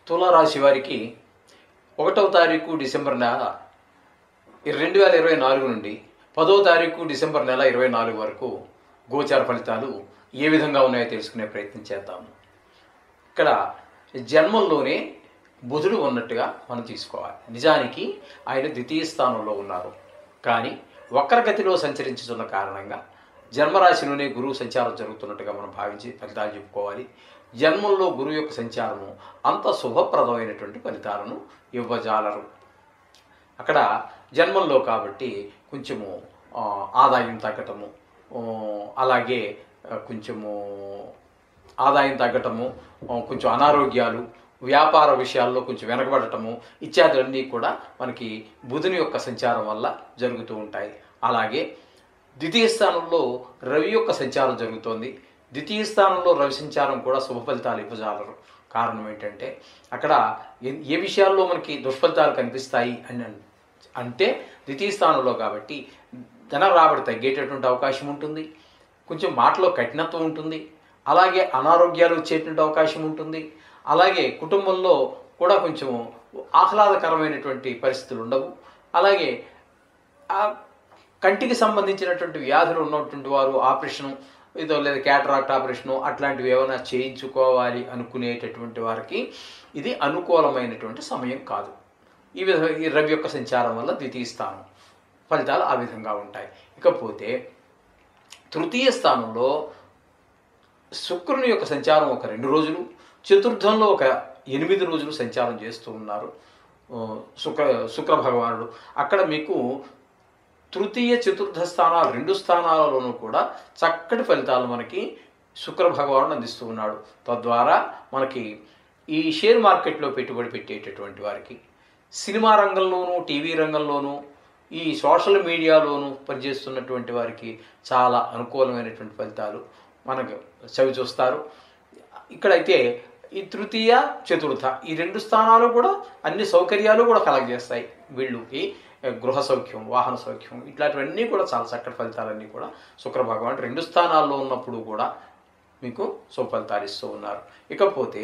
తులారాశి వారికి 1వ తారీఖు డిసెంబర్ నెల 2024 నుండి 10వ తారీఖు డిసెంబర్ నెల 24 వరకు గోచార ఫలితాలు ఏ విధంగా ఉన్నాయో తెలుసుకునే ప్రయత్నం చేద్దాము. ఇక్కడ జన్మంలోనే బుధుడు ఉన్నట్టుగా మనం తీసుకోవాలి. నిజానికి ఆయన ద్వితీయ స్థానంలో ఉన్నారు, కానీ వక్రగతిలో సంచరించుతున్న కారణంగా జన్మరాశిలోనే గురువు సంచారం జరుగుతున్నట్టుగా మనం భావించి ఫలితాలు చెప్పుకోవాలి. జన్మంలో గురువు యొక్క సంచారము అంత శుభప్రదమైనటువంటి ఫలితాలను ఇవ్వజాలరు. అక్కడ జన్మంలో కాబట్టి కొంచెము ఆదాయం తగ్గటము, అలాగే కొంచెము ఆదాయం తగ్గటము, కొంచెం అనారోగ్యాలు, వ్యాపార విషయాల్లో కొంచెం వెనకబడటము ఇత్యాదులన్నీ కూడా మనకి బుధుని యొక్క సంచారం వల్ల జరుగుతూ ఉంటాయి. అలాగే ద్వితీయ స్థానంలో రవి యొక్క సంచారం జరుగుతోంది. ద్వితీయ స్థానంలో రవి సంచారం కూడా శుభ ఫలితాలు ఇవ్వజాలరు. కారణం ఏంటంటే అక్కడ ఏ విషయాల్లో మనకి దుష్ఫలితాలు కనిపిస్తాయి అంటే ద్వితీయ స్థానంలో కాబట్టి ధన రాబడి తగ్గేటటువంటి అవకాశం ఉంటుంది, కొంచెం మాటలో కఠినత్వం ఉంటుంది, అలాగే అనారోగ్యాలు వచ్చేటువంటి అవకాశం ఉంటుంది, అలాగే కుటుంబంలో కూడా కొంచెం ఆహ్లాదకరమైనటువంటి పరిస్థితులు ఉండవు. అలాగే కంటికి సంబంధించినటువంటి వ్యాధులు ఉన్నటువంటి వారు ఆపరేషను ఏదో లేదా క్యాటరాక్ట్ ఆపరేషను అట్లాంటివి ఏమైనా చేయించుకోవాలి అనుకునేటటువంటి వారికి ఇది అనుకూలమైనటువంటి సమయం కాదు. ఈ విధంగా ఈ రవి యొక్క సంచారం వల్ల ద్వితీయ స్థానం ఫలితాలు ఆ విధంగా ఉంటాయి. ఇకపోతే తృతీయ స్థానంలో శుక్రుని యొక్క సంచారం ఒక 2 రోజులు, చతుర్థంలో ఒక 8 రోజులు సంచారం చేస్తూ ఉన్నారు శుక్ర భగవానుడు. అక్కడ మీకు తృతీయ చతుర్థ స్థానాలు 2 స్థానాలలోనూ కూడా చక్కటి ఫలితాలు మనకి శుక్ర భగవానుడు అందిస్తూ ఉన్నాడు. తద్వారా మనకి ఈ షేర్ మార్కెట్లో పెట్టుబడి పెట్టేటటువంటి వారికి, సినిమా రంగంలోనూ టీవీ రంగంలోనూ ఈ సోషల్ మీడియాలోనూ పనిచేస్తున్నటువంటి వారికి చాలా అనుకూలమైనటువంటి ఫలితాలు మనకు చవి చూస్తారు. ఇక్కడైతే ఈ తృతీయ చతుర్థ ఈ 2 స్థానాలు కూడా అన్ని సౌకర్యాలు కూడా కలగజేస్తాయి వీళ్ళకి. గృహ సౌఖ్యం, వాహన సౌఖ్యం ఇట్లాంటివన్నీ కూడా చాలా చక్కటి ఫలితాలన్నీ కూడా శుక్ర భగవానుడు 2 స్థానాల్లో ఉన్నప్పుడు కూడా మీకు సుఫలితాలు ఇస్తూ ఉన్నారు. ఇకపోతే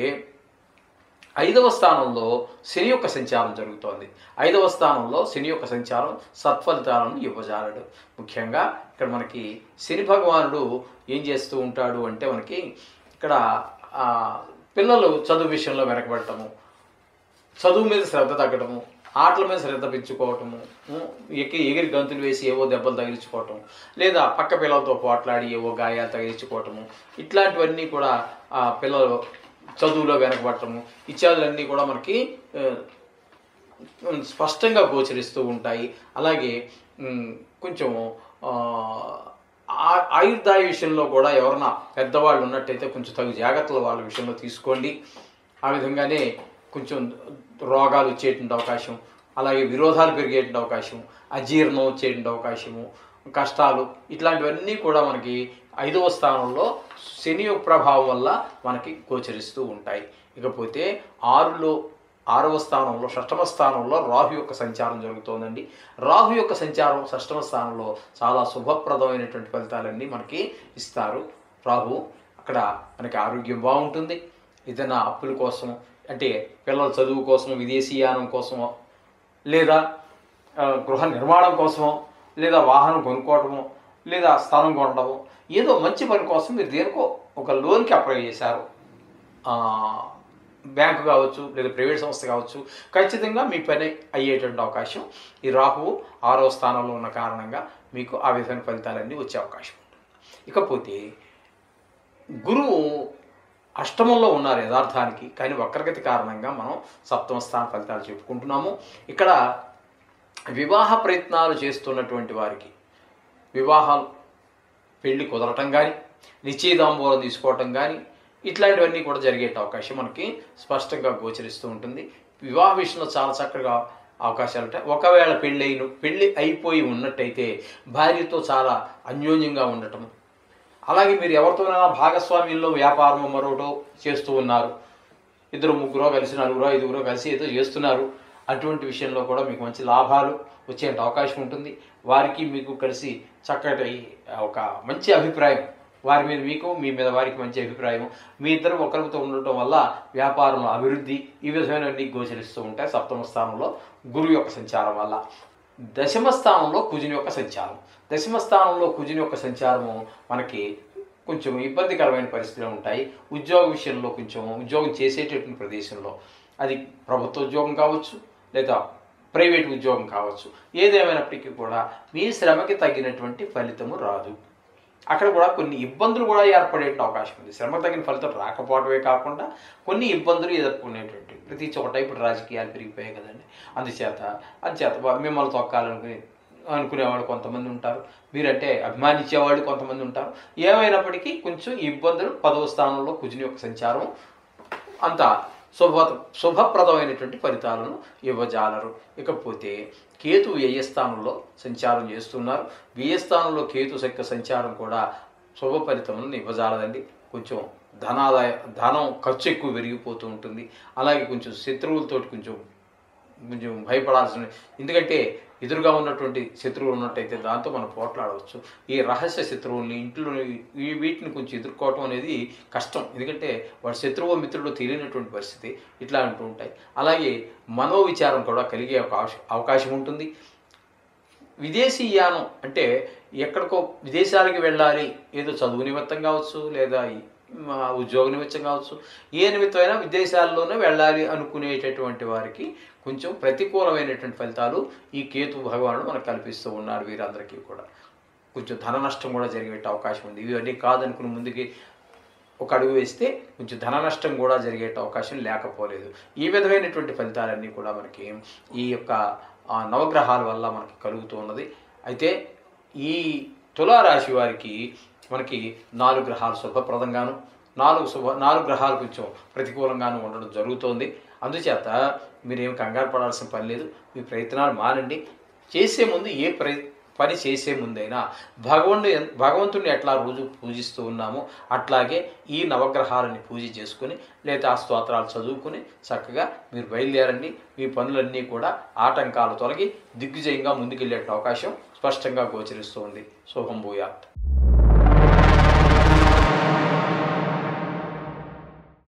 5వ స్థానంలో శని యొక్క సంచారం జరుగుతోంది. 5వ స్థానంలో శని యొక్క సంచారం సత్ఫలితాలను ఇవ్వజాలడు. ముఖ్యంగా ఇక్కడ మనకి శని భగవానుడు ఏం చేస్తూ ఉంటాడు అంటే మనకి ఇక్కడ పిల్లలు చదువు విషయంలో వెనకబడటము, చదువు మీద శ్రద్ధ తగ్గటము, ఆటల మీద శ్రద్ధ పెంచుకోవటము, ఎగిరి గంతులు వేసి ఏవో దెబ్బలు తగిలించుకోవటం, లేదా పక్క పిల్లలతో పోట్లాడి ఏవో గాయాలు తగిలించుకోవటము ఇట్లాంటివన్నీ కూడా పిల్లలు చదువులో వెనకబడటము ఇత్యాదులన్నీ కూడా మనకి స్పష్టంగా గోచరిస్తూ ఉంటాయి. అలాగే కొంచెం ఆయుర్దాయ విషయంలో కూడా ఎవరన్నా పెద్దవాళ్ళు ఉన్నట్టయితే కొంచెం తగు జాగ్రత్తలు వాళ్ళ విషయంలో తీసుకోండి. ఆ విధంగానే కొంచెం రోగాలు వచ్చేటువంటి అవకాశం, అలాగే విరోధాలు పెరిగేటువంటి అవకాశం, అజీర్ణం వచ్చేటువంటి అవకాశము, కష్టాలు ఇట్లాంటివన్నీ కూడా మనకి 5వ స్థానంలో శని యొక్క ప్రభావం వల్ల మనకి గోచరిస్తూ ఉంటాయి. ఇకపోతే 6వ స్థానంలో 6వ స్థానంలో రాహు యొక్క సంచారం జరుగుతోందండి. రాహు యొక్క సంచారం 6వ స్థానంలో చాలా శుభప్రదమైనటువంటి ఫలితాలన్నీ మనకి ఇస్తారు. రాహు అక్కడ మనకి ఆరోగ్యం బాగుంటుంది. ఏదైనా అప్పుల కోసం అంటే పిల్లల చదువు కోసమో, విదేశీయానం కోసమో, లేదా గృహ నిర్మాణం కోసమో, లేదా వాహనం కొనుక్కోవటమో, లేదా స్థలం కొనడమో, ఏదో మంచి పని కోసం మీరు దేనికో ఒక లోన్కి అప్లై చేశారు, బ్యాంకు కావచ్చు లేదా ప్రైవేట్ సంస్థ కావచ్చు, ఖచ్చితంగా మీ పని అయ్యేటువంటి అవకాశం ఈ రాహువు 6వ స్థానంలో ఉన్న కారణంగా మీకు ఆ విధమైన ఫలితాలన్నీ వచ్చే అవకాశం ఉంటుంది. ఇకపోతే గురువు అష్టమంలో ఉన్నారు యథార్థానికి, కానీ వక్రగతి కారణంగా మనం 7వ స్థాన ఫలితాలు చెప్పుకుంటున్నాము. ఇక్కడ వివాహ ప్రయత్నాలు చేస్తున్నటువంటి వారికి వివాహాలు, పెళ్లి కుదరటం కానీ, నిశ్చయదాంబూలం తీసుకోవటం కానీ ఇట్లాంటివన్నీ కూడా జరిగే అవకాశం మనకి స్పష్టంగా గోచరిస్తూ ఉంటుంది. వివాహ విషయంలో చాలా చక్కగా అవకాశాలు ఉంటాయి. ఒకవేళ పెళ్ళి అయిపోయి ఉన్నట్టయితే భార్యతో చాలా అన్యోన్యంగా ఉండటం, అలాగే మీరు ఎవరితోనైనా భాగస్వామ్యంలో వ్యాపారం మరొకటో చేస్తూ ఉన్నారు, 2 3 కలిసి 4 5 కలిసి ఏదో చేస్తున్నారు, అటువంటి విషయంలో కూడా మీకు మంచి లాభాలు వచ్చే అవకాశం ఉంటుంది. వారికి మీకు కలిసి చక్కటి ఒక మంచి అభిప్రాయం వారి మీద మీకు, మీ మీద వారికి మంచి అభిప్రాయం, మీ ఇద్దరు ఒకరితో ఉండటం వల్ల వ్యాపారంలో అభివృద్ధి, ఈ విధమైనవన్నీ గోచరిస్తూ ఉంటాయి సప్తమ స్థానంలో గురువు యొక్క సంచారం వల్ల. దశమ స్థానంలో కుజుని యొక్క సంచారం. దశమ స్థానంలో కుజుని యొక్క సంచారము మనకి కొంచెం ఇబ్బందికరమైన పరిస్థితులు ఉంటాయి. ఉద్యోగ విషయంలో కొంచెం ఉద్యోగం చేసేటటువంటి ప్రదేశంలో, అది ప్రభుత్వ ఉద్యోగం కావచ్చు లేదా ప్రైవేట్ ఉద్యోగం కావచ్చు, ఏదేమైనప్పటికీ కూడా మీ శ్రమకి తగినటువంటి ఫలితము రాదు. అక్కడ కూడా కొన్ని ఇబ్బందులు కూడా ఏర్పడే అవకాశం ఉంది. శ్రమకు తగిన ఫలితం రాకపోవడమే కాకుండా కొన్ని ఇబ్బందులు ఎదుర్కొనేటువంటి ప్రతి చోట ఇప్పుడు రాజకీయాలు పెరిగిపోయాయి కదండి. అందుచేత మిమ్మల్ని అనుకునేవాళ్ళు కొంతమంది ఉంటారు, మీరంటే అభిమానించేవాళ్ళు కొంతమంది ఉంటారు. ఏమైనప్పటికీ కొంచెం ఇబ్బందులు 10వ స్థానంలో కుజుని యొక్క సంచారం అంత శుభప్రదమైనటువంటి ఫలితాలను ఇవ్వజాలరు. ఇకపోతే కేతు వ్యయస్థానంలో సంచారం చేస్తున్నారు. వ్యయస్థానంలో కేతు యొక్క సంచారం కూడా శుభ ఫలితములను ఇవ్వజాలదండి. కొంచెం ధనం ఖర్చు ఎక్కువ పెరిగిపోతూ ఉంటుంది. అలాగే కొంచెం శత్రువులతో కొంచెం భయపడాల్సిన, ఎందుకంటే ఎదురుగా ఉన్నటువంటి శత్రువులు ఉన్నట్టయితే దాంతో మనం పోట్లాడవచ్చు. ఈ రహస్య శత్రువుల్ని ఇంట్లో వీటిని కొంచెం ఎదుర్కోవటం అనేది కష్టం, ఎందుకంటే వాడు శత్రువు మిత్రుడు తెలియనటువంటి పరిస్థితి ఇట్లా అంటూ ఉంటాయి. అలాగే మనోవిచారం కూడా కలిగే అవకాశం ఉంటుంది. విదేశీయానం అంటే ఎక్కడికో విదేశాలకు వెళ్ళాలి, ఏదో చదువు నిమిత్తం కావచ్చు లేదా ఉద్యోగ నిమిత్తం కావచ్చు, ఏ నిమిత్తమైనా విదేశాల్లోనే వెళ్ళాలి అనుకునేటటువంటి వారికి కొంచెం ప్రతికూలమైనటువంటి ఫలితాలు ఈ కేతు భగవానుడు మనకు కల్పిస్తూ ఉన్నారు. వీరందరికీ కూడా కొంచెం ధన నష్టం కూడా జరిగే అవకాశం ఉంది. ఇవన్నీ కాదనుకుని ముందుకి ఒక అడుగు వేస్తే కొంచెం ధన నష్టం కూడా జరిగే అవకాశం లేకపోలేదు. ఈ విధమైనటువంటి ఫలితాలన్నీ కూడా మనకి ఈ యొక్క నవగ్రహాల వల్ల మనకి కలుగుతూ ఉన్నది. అయితే ఈ తులారాశి వారికి మనకి 4 గ్రహాలు శుభప్రదంగాను, 4 గ్రహాలు కొంచెం ప్రతికూలంగాను ఉండడం జరుగుతోంది. అందుచేత మీరేమి కంగారు పడాల్సిన పని లేదు. మీ ప్రయత్నాలు మానండి. చేసే ముందు పని చేసే ముందైనా భగవంతుడిని ఎట్లా రోజు పూజిస్తూ ఉన్నామో అట్లాగే ఈ నవగ్రహాలని పూజ చేసుకుని లేదా ఆ స్తోత్రాలు చదువుకుని చక్కగా మీరు బయలుదేరండి. మీ పనులన్నీ కూడా ఆటంకాలు తొలగి దిగ్విజయంగా ముందుకెళ్ళే అవకాశం స్పష్టంగా గోచరిస్తూ ఉంది. శుభం భూయాత్.